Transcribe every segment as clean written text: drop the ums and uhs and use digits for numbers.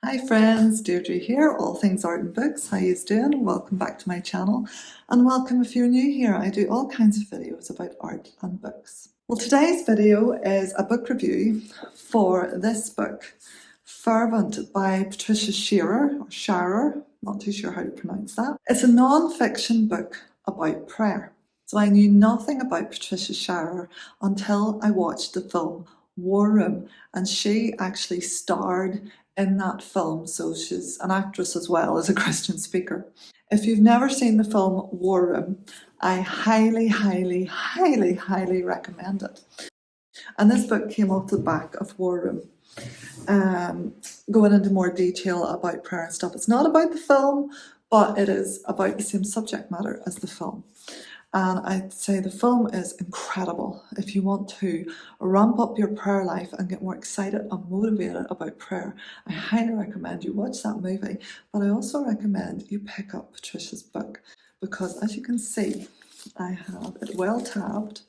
Hi friends, Deirdre here, all things art and books. How you doing? Welcome back to my channel, and welcome if you're new here. I do all kinds of videos about art and books. Well, today's video is a book review for this book, Fervent by Patricia Shirer, not too sure how to pronounce that. It's a non-fiction book about prayer. So I knew nothing about Patricia Shirer until I watched the film War Room, and she actually starred in that film, so she's an actress as well as a Christian speaker. If you've never seen the film War Room, I highly recommend it. And this book came off the back of War Room, going into more detail about prayer and stuff. It's not about the film, but it is about the same subject matter as the film. And I'd say the film is incredible. If you want to ramp up your prayer life and get more excited and motivated about prayer, I highly recommend you watch that movie. But I also recommend you pick up Patricia's book, because as you can see, I have it well tabbed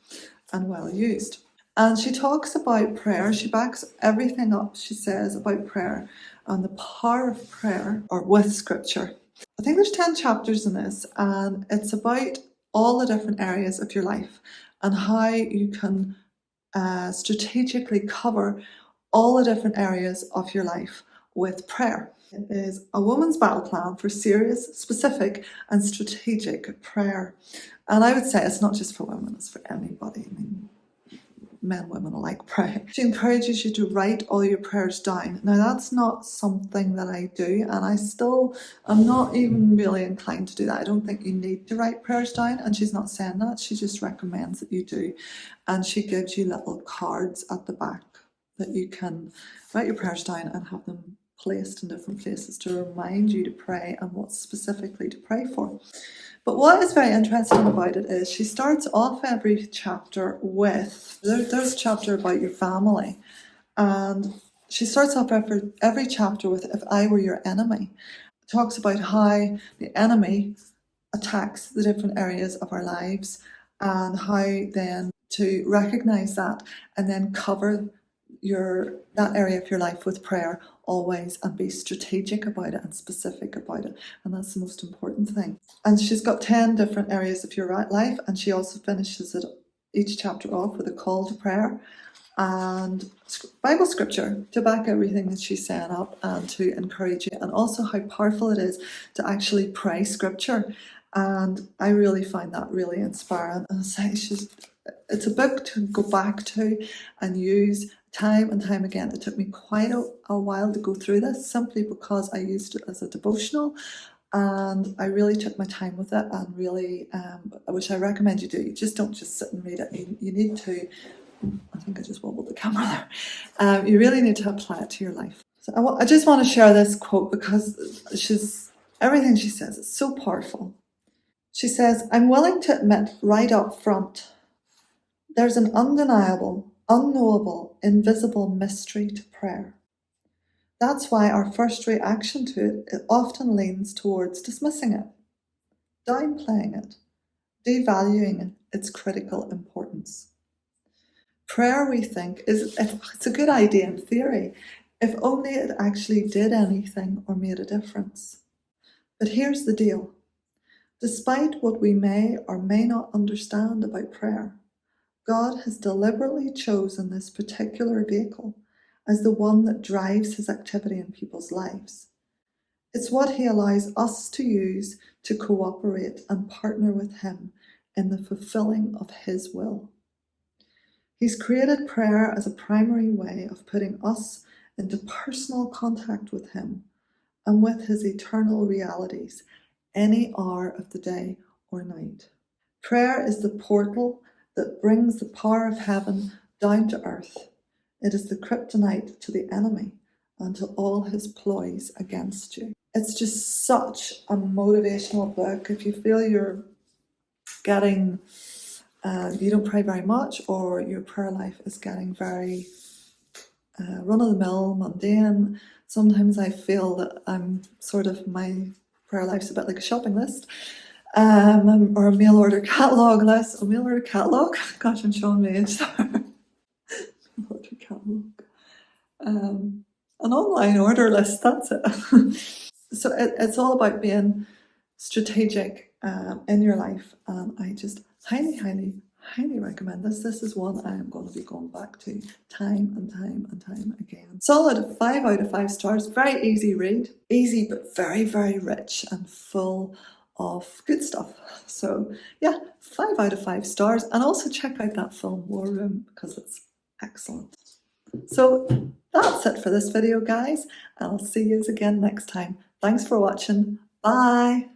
and well used. And she talks about prayer. She backs everything up, she says, about prayer and the power of prayer, or with scripture. I think there's 10 chapters in this, and it's about all the different areas of your life and how you can strategically cover all the different areas of your life with prayer. It is a woman's battle plan for serious, specific and strategic prayer. And I would say it's not just for women, it's for anybody. I mean, men, women alike pray. She encourages you to write all your prayers down. Now that's not something that I do, and I'm not even really inclined to do that. I don't think you need to write prayers down, and she's not saying that. She just recommends that you do. And she gives you little cards at the back that you can write your prayers down and have them placed in different places to remind you to pray and what specifically to pray for. But what is very interesting about it is she starts off every chapter with, there's a chapter about your family, and she starts off every chapter with, if I were your enemy. It talks about how the enemy attacks the different areas of our lives and how then to recognize that and then cover that area of your life with prayer always, and be strategic about it and specific about it. And that's the most important thing. And she's got 10 different areas of your life, and she also finishes each chapter off with a call to prayer and Bible scripture to back everything that she's saying up and to encourage you, and also how powerful it is to actually pray scripture. And I really find that really inspiring. And I say it's a book to go back to and use time and time again. It took me quite a while to go through this, simply because I used it as a devotional, and I really took my time with it, and really, which I recommend you do. You just don't just sit and read it. You need to, I think I just wobbled the camera there. You really need to apply it to your life. So I just want to share this quote because everything she says is so powerful. She says, "I'm willing to admit right up front, there's an undeniable, unknowable, invisible mystery to prayer. That's why our first reaction to it often leans towards dismissing it, downplaying it, devaluing its critical importance. Prayer, we think, it's a good idea in theory, if only it actually did anything or made a difference. But here's the deal. Despite what we may or may not understand about prayer, God has deliberately chosen this particular vehicle as the one that drives his activity in people's lives. It's what he allows us to use to cooperate and partner with him in the fulfilling of his will. He's created prayer as a primary way of putting us into personal contact with him and with his eternal realities any hour of the day or night. Prayer is the portal that brings the power of heaven down to earth. It is the kryptonite to the enemy and to all his ploys against you." It's just such a motivational book. If you feel you're getting, you don't pray very much, or your prayer life is getting very run-of-the-mill, mundane, sometimes I feel that my prayer life's a bit like a shopping list. Or a mail order catalogue list. A mail order catalogue? Gosh, I'm showing my age there. Mail order catalogue. An online order list, that's it. So it's all about being strategic in your life. I just highly recommend this. This is one I am going to be going back to time and time again. Solid 5 out of 5 stars. Very easy read. Easy but very rich and full of good stuff. So yeah, 5 out of 5 stars. And also check out that film War Room because it's excellent. So that's it for this video, guys. I'll see you again next time. Thanks for watching. Bye.